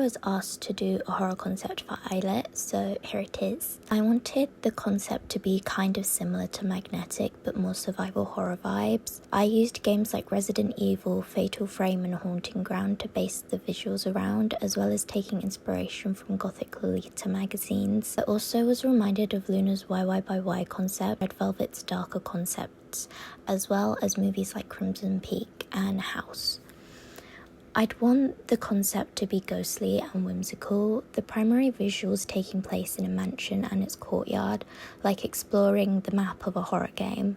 was asked to do a horror concept for illit, so here it is. I wanted the concept to be kind of similar to Magnetic, but more survival horror vibes. I used games like Resident Evil, Fatal Frame and Haunting Ground to base the visuals around, as well as taking inspiration from Gothic Lolita magazines. I also was reminded of Luna's YY by Y concept, Red Velvet's darker concepts, as well as movies like Crimson Peak and House. I'd want the concept to be ghostly and whimsical, the primary visuals taking place in a mansion and its courtyard, like exploring the map of a horror game.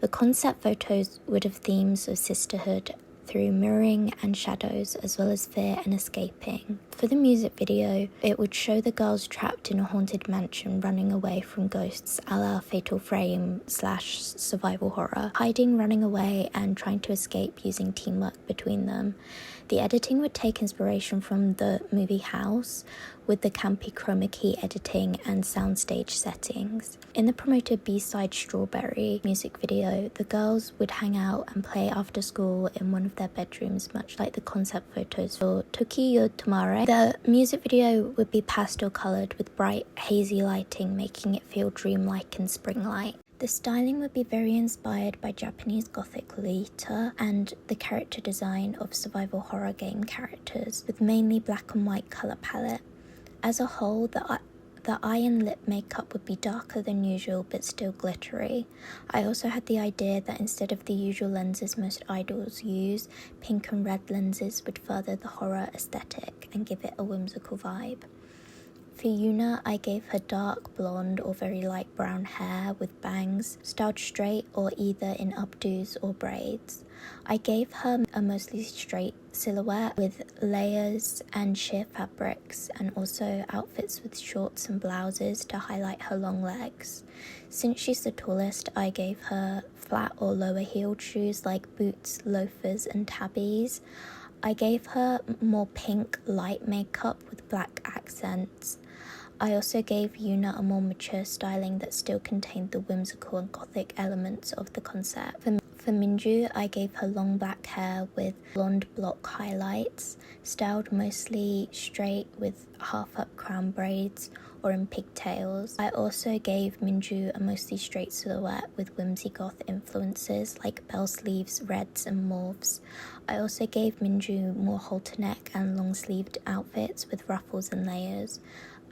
The concept photos would have themes of sisterhood through mirroring and shadows, as well as fear and escaping. For the music video, it would show the girls trapped in a haunted mansion running away from ghosts a la Fatal Frame / survival horror, hiding, running away and trying to escape using teamwork between them. The editing would take inspiration from the movie House, with the campy chroma key editing and soundstage settings. In the promoted B-side Strawberry music video, the girls would hang out and play after school in one of their bedrooms, much like the concept photos for Tokiyo Tomare. The music video would be pastel coloured with bright, hazy lighting, making it feel dreamlike and spring-like. The styling would be very inspired by Japanese Gothic Lolita and the character design of survival horror game characters, with mainly black and white colour palette. As a whole, the eye and lip makeup would be darker than usual but still glittery. I also had the idea that instead of the usual lenses most idols use, pink and red lenses would further the horror aesthetic and give it a whimsical vibe. For Yuna, I gave her dark blonde or very light brown hair with bangs, styled straight or either in updos or braids. I gave her a mostly straight silhouette with layers and sheer fabrics, and also outfits with shorts and blouses to highlight her long legs. Since she's the tallest, I gave her flat or lower heeled shoes like boots, loafers and tabbies. I gave her more pink light makeup with black accents. I also gave Yuna a more mature styling that still contained the whimsical and gothic elements of the concept. For Minju, I gave her long black hair with blonde block highlights, styled mostly straight with half-up crown braids or in pigtails. I also gave Minju a mostly straight silhouette with whimsy goth influences like bell sleeves, reds and mauves. I also gave Minju more halter neck and long-sleeved outfits with ruffles and layers.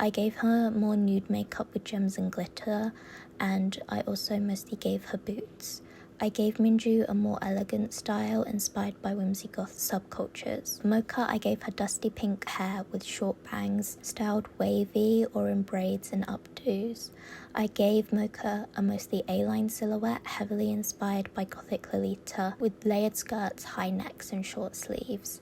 I gave her more nude makeup with gems and glitter, and I also mostly gave her boots. I gave Minju a more elegant style inspired by whimsy goth subcultures. Mocha, I gave her dusty pink hair with short bangs, styled wavy or in braids and updos. I gave Mocha a mostly A-line silhouette, heavily inspired by Gothic Lolita, with layered skirts, high necks and short sleeves.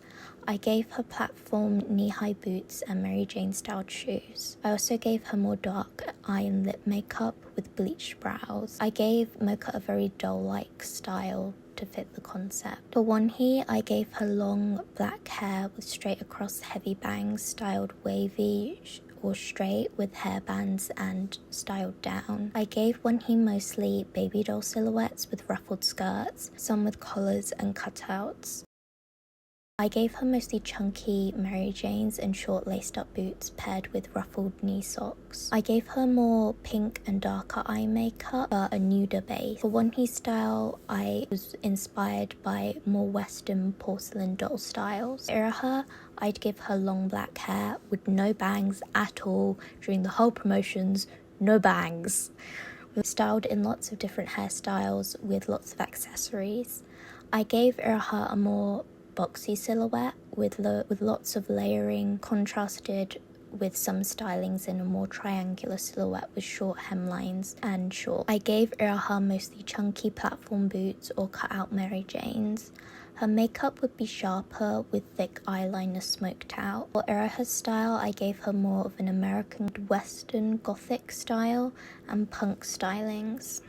I gave her platform knee-high boots and Mary Jane styled shoes. I also gave her more dark eye and lip makeup with bleached brows. I gave Mocha a very doll-like style to fit the concept. For Wonhee, I gave her long black hair with straight across heavy bangs, styled wavy or straight with hairbands and styled down. I gave Wonhee mostly baby doll silhouettes with ruffled skirts, some with collars and cutouts. I gave her mostly chunky Mary Janes and short laced-up boots paired with ruffled knee socks. I gave her more pink and darker eye makeup, but a nuder base. For Wonhee style, I was inspired by more Western porcelain doll styles. For Iraha, I'd give her long black hair with no bangs at all during the whole promotions, no bangs. Styled in lots of different hairstyles with lots of accessories. I gave Iraha a more boxy silhouette with lots of layering, contrasted with some stylings in a more triangular silhouette with short hemlines and shorts. I gave Iraha mostly chunky platform boots or cut out Mary Janes. Her makeup would be sharper with thick eyeliner smoked out. For Iraha's style, I gave her more of an American Western Gothic style and punk stylings.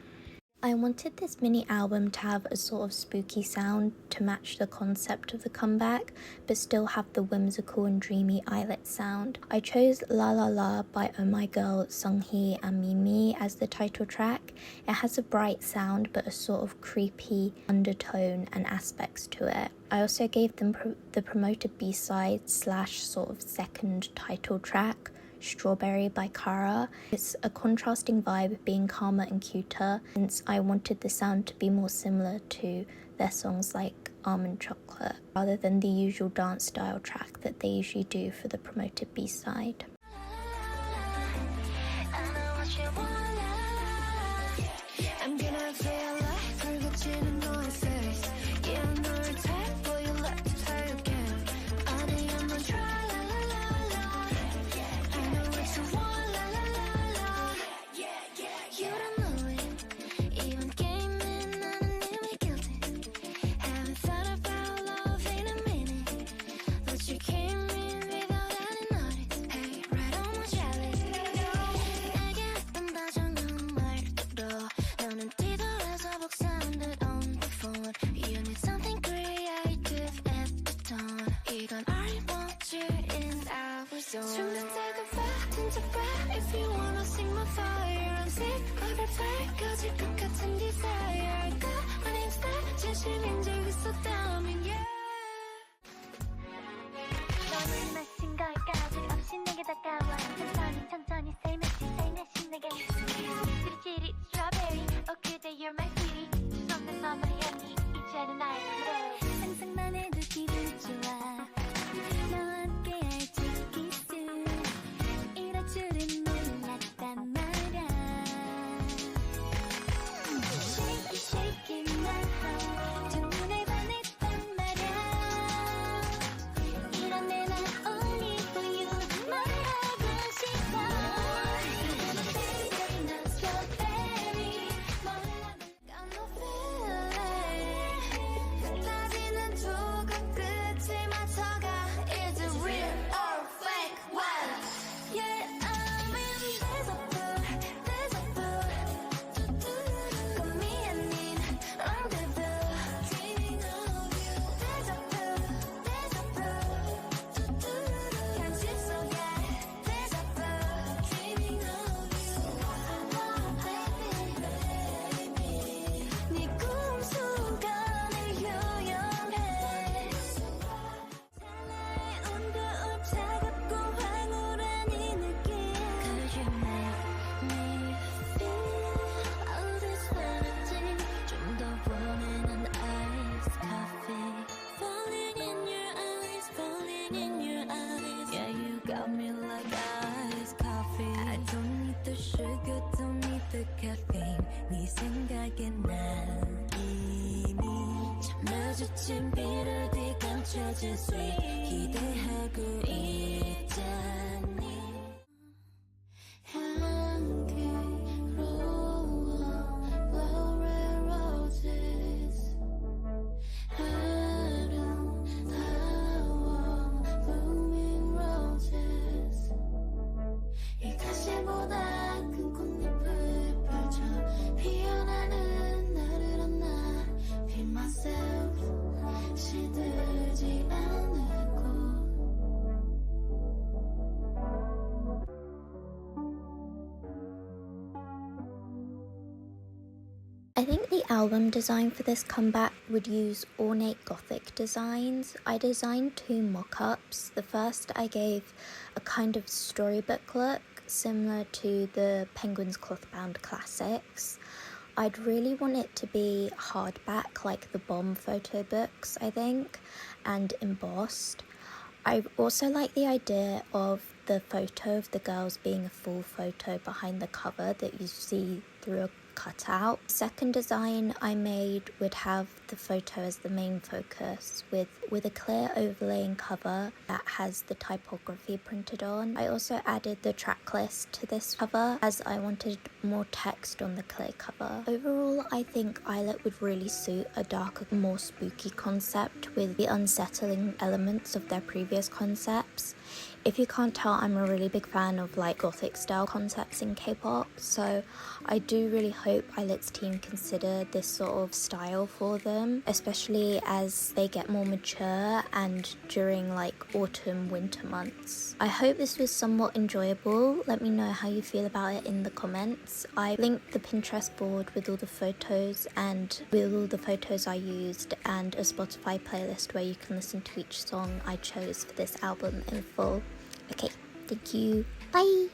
I wanted this mini album to have a sort of spooky sound to match the concept of the comeback, but still have the whimsical and dreamy illit sound. I chose La La La by Oh My Girl, Sunghee and Mimi as the title track. It has a bright sound but a sort of creepy undertone and aspects to it. I also gave them the promoted B-side / sort of second title track, Strawberry by Kara. It's a contrasting vibe, being calmer and cuter, since I wanted the sound to be more similar to their songs like Almond Chocolate, rather than the usual dance style track that they usually do for the promoted B-side. I think the album design for this comeback would use ornate gothic designs. I designed 2 mock-ups. The first I gave a kind of storybook look, similar to the Penguin's cloth-bound classics. I'd really want it to be hardback, like the Bomb photo books, I think, and embossed. I also like the idea of the photo of the girls being a full photo behind the cover that you see through a cutout. Second design I made would have the photo as the main focus with a clear overlaying cover that has the typography printed on. I also added the track list to this cover as I wanted more text on the clear cover. Overall, I think Islet would really suit a darker, more spooky concept with the unsettling elements of their previous concepts. If you can't tell, I'm a really big fan of like gothic style concepts in K-pop, so I do really hope ilit's team consider this sort of style for them, especially as they get more mature and during like autumn winter months. I hope this was somewhat enjoyable. Let me know how you feel about it in the comments. I linked the Pinterest board with all the photos and with all the photos I used, and a Spotify playlist where you can listen to each song I chose for this album in full. Okay, thank you. Bye!